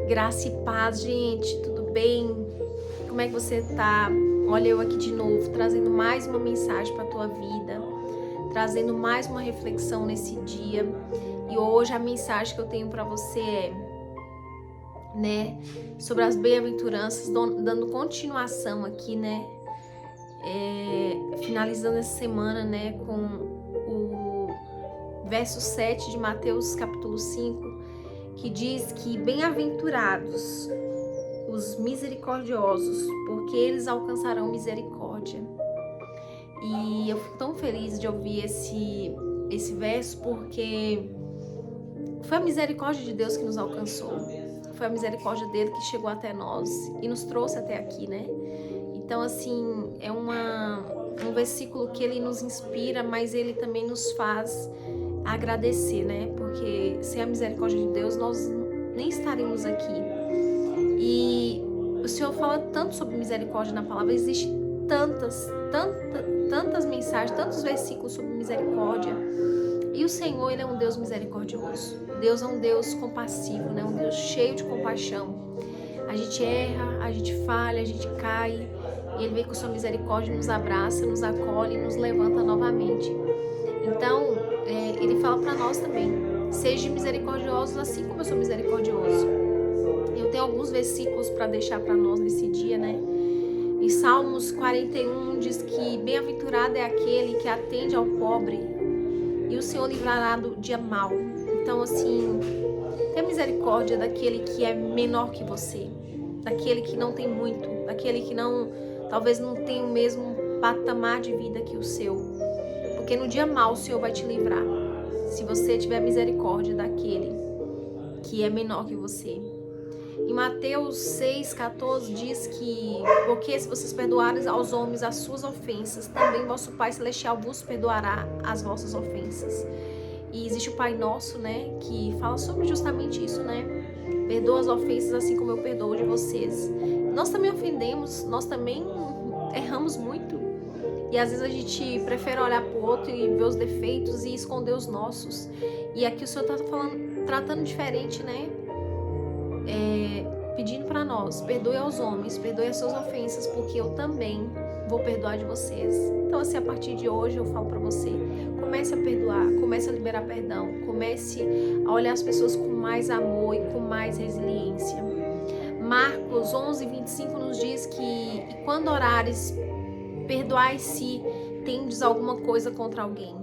Graça e paz, gente, tudo bem? Como é que você tá? Olha eu aqui de novo, trazendo mais uma mensagem para tua vida, trazendo mais uma reflexão nesse dia. E hoje a mensagem que eu tenho para você é, sobre as bem-aventuranças, dando continuação aqui, finalizando essa semana, com o verso 7 de Mateus capítulo 5, que diz que bem-aventurados os misericordiosos, porque eles alcançarão misericórdia. E eu fico tão feliz de ouvir esse verso, porque foi a misericórdia de Deus que nos alcançou. Foi a misericórdia dele que chegou até nós e nos trouxe até aqui, Então, assim, é um versículo que ele nos inspira, mas ele também nos faz agradecer, Porque sem a misericórdia de Deus, nós nem estaríamos aqui. E o Senhor fala tanto sobre misericórdia na palavra, existe tantas mensagens, tantos versículos sobre misericórdia. E o Senhor, ele é um Deus misericordioso. Deus é um Deus compassivo, Um Deus cheio de compaixão. A gente erra, a gente falha, a gente cai, e ele vem com sua misericórdia, nos abraça, nos acolhe e nos levanta novamente. Então, ele fala para nós também: sejam misericordiosos assim como eu sou misericordioso. Eu tenho alguns versículos para deixar para nós nesse dia, Em Salmos 41 diz que bem-aventurado é aquele que atende ao pobre e o Senhor livrará do dia mau. Então, assim, tenha misericórdia daquele que é menor que você, daquele que não tem muito, daquele que talvez não tenha o mesmo patamar de vida que o seu. Porque no dia mau o Senhor vai te livrar, se você tiver misericórdia daquele que é menor que você. Em Mateus 6,14 diz que, porque se vocês perdoarem aos homens as suas ofensas, também vosso Pai Celestial vos perdoará as vossas ofensas. E existe o Pai Nosso, que fala sobre justamente isso, Perdoa as ofensas assim como eu perdoo de vocês. Nós também ofendemos, nós também erramos muito. E às vezes a gente prefere olhar para o outro e ver os defeitos e esconder os nossos. E aqui o Senhor está tratando diferente, pedindo para nós: perdoe aos homens, perdoe as suas ofensas, porque eu também vou perdoar de vocês. Então, assim, a partir de hoje eu falo para você: comece a perdoar, comece a liberar perdão, comece a olhar as pessoas com mais amor e com mais resiliência. Marcos 11:25 nos diz que: e quando orares, perdoai se tendes alguma coisa contra alguém,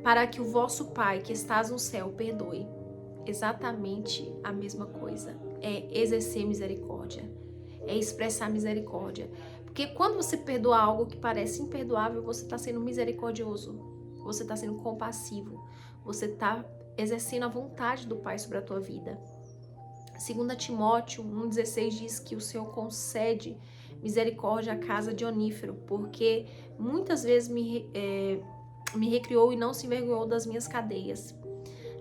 para que o vosso Pai que estás no céu perdoe. Exatamente a mesma coisa. É exercer misericórdia, é expressar misericórdia. Porque quando você perdoa algo que parece imperdoável, você está sendo misericordioso, você está sendo compassivo, você está exercendo a vontade do Pai sobre a tua vida. 2 Timóteo 1,16 diz que o Senhor concede misericórdia à casa de Onífero, porque muitas vezes me recriou e não se envergonhou das minhas cadeias.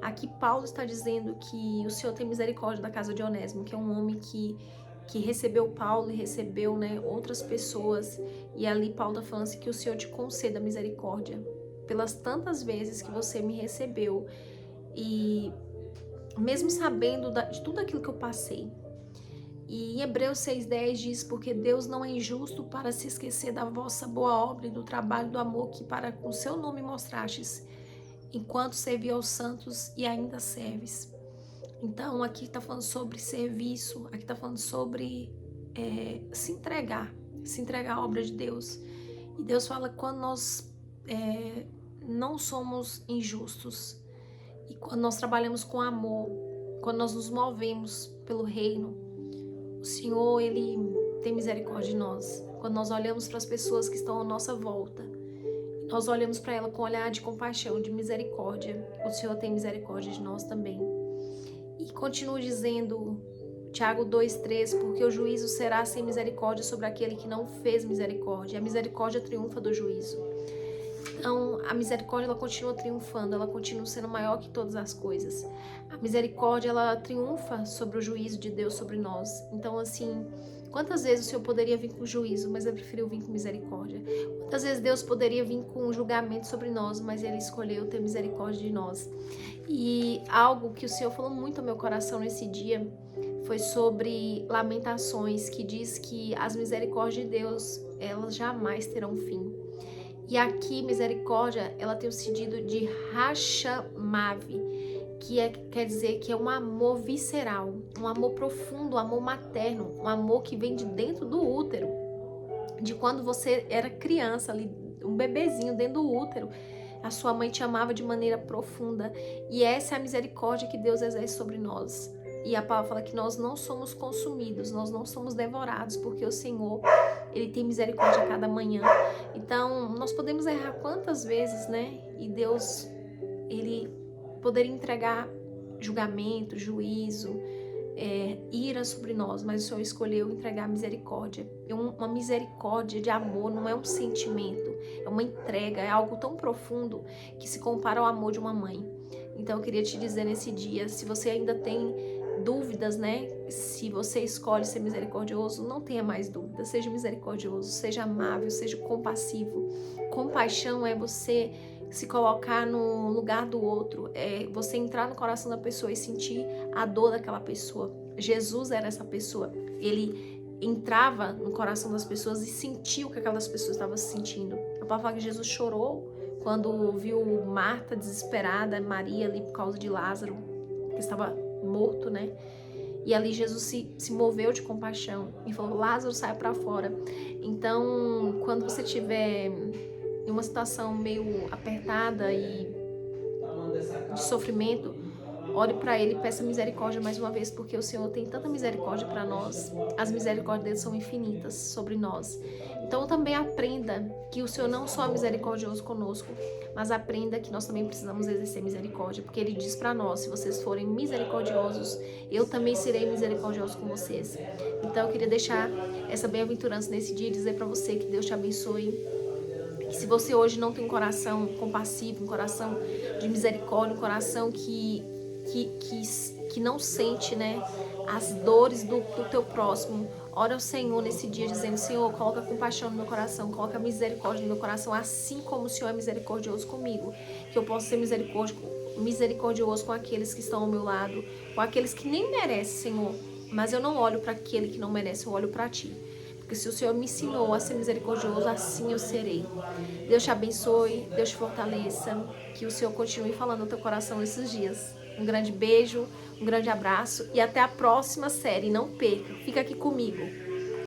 Aqui Paulo está dizendo que o Senhor tem misericórdia da casa de Onésimo, que é um homem que recebeu Paulo e recebeu outras pessoas. E ali Paulo está falando assim, que o Senhor te conceda misericórdia pelas tantas vezes que você me recebeu. E mesmo sabendo de tudo aquilo que eu passei. E em Hebreus 6,10 diz: porque Deus não é injusto para se esquecer da vossa boa obra e do trabalho do amor que para com seu nome mostrastes, enquanto servi aos santos e ainda serves. Então aqui está falando sobre serviço, aqui está falando sobre se entregar à obra de Deus. E Deus fala que quando nós não somos injustos, e quando nós trabalhamos com amor, quando nós nos movemos pelo reino, o Senhor, Ele tem misericórdia de nós. Quando nós olhamos para as pessoas que estão à nossa volta, nós olhamos para ela com um olhar de compaixão, de misericórdia, o Senhor tem misericórdia de nós também. E continua dizendo, Tiago 2,3, porque o juízo será sem misericórdia sobre aquele que não fez misericórdia. A misericórdia triunfa do juízo. Então, a misericórdia, ela continua triunfando, ela continua sendo maior que todas as coisas. A misericórdia, ela triunfa sobre o juízo de Deus sobre nós. Então, assim, quantas vezes o Senhor poderia vir com juízo, mas Ele preferiu vir com misericórdia? Quantas vezes Deus poderia vir com julgamento sobre nós, mas Ele escolheu ter misericórdia de nós? E algo que o Senhor falou muito ao meu coração nesse dia foi sobre Lamentações, que diz que as misericórdias de Deus, elas jamais terão fim. E aqui, misericórdia, ela tem o sentido de Rachamave, quer dizer que é um amor visceral, um amor profundo, um amor materno, um amor que vem de dentro do útero, de quando você era criança ali, um bebezinho dentro do útero. A sua mãe te amava de maneira profunda, e essa é a misericórdia que Deus exerce sobre nós. E a palavra fala que nós não somos consumidos, nós não somos devorados, porque o Senhor, Ele tem misericórdia a cada manhã. Então, nós podemos errar quantas vezes, né? E Deus, Ele poderia entregar julgamento, juízo, ira sobre nós, mas o Senhor escolheu entregar misericórdia. Uma misericórdia de amor não é um sentimento, é uma entrega, é algo tão profundo que se compara ao amor de uma mãe. Então eu queria te dizer nesse dia, se você ainda tem dúvidas, né? Se você escolhe ser misericordioso, não tenha mais dúvidas. Seja misericordioso, seja amável, seja compassivo. Compaixão é você se colocar no lugar do outro, é você entrar no coração da pessoa e sentir a dor daquela pessoa. Jesus era essa pessoa. Ele entrava no coração das pessoas e sentia o que aquelas pessoas estavam sentindo. A palavra fala que Jesus chorou quando viu Marta desesperada, Maria ali por causa de Lázaro, que estava morto, né? E ali Jesus se moveu de compaixão e falou: Lázaro, sai para fora. Então, quando você tiver em uma situação meio apertada e de sofrimento, ore para Ele e peça misericórdia mais uma vez, porque o Senhor tem tanta misericórdia para nós. As misericórdias dele são infinitas sobre nós. Então também aprenda que o Senhor não só é misericordioso conosco, mas aprenda que nós também precisamos exercer misericórdia, porque Ele diz para nós: se vocês forem misericordiosos, eu também serei misericordioso com vocês. Então eu queria deixar essa bem-aventurança nesse dia e dizer para você que Deus te abençoe. Que se você hoje não tem um coração compassivo, um coração de misericórdia, um coração que não sente, né, as dores do teu próximo, ora ao Senhor nesse dia dizendo: Senhor, coloca compaixão no meu coração, coloca misericórdia no meu coração, assim como o Senhor é misericordioso comigo, que eu possa ser misericordioso com aqueles que estão ao meu lado, com aqueles que nem merecem, Senhor, mas eu não olho para aquele que não merece, eu olho para Ti. Porque se o Senhor me ensinou a ser misericordioso, assim eu serei. Deus te abençoe, Deus te fortaleça, que o Senhor continue falando no teu coração esses dias. Um grande beijo, um grande abraço e até a próxima série. Não perca, fica aqui comigo.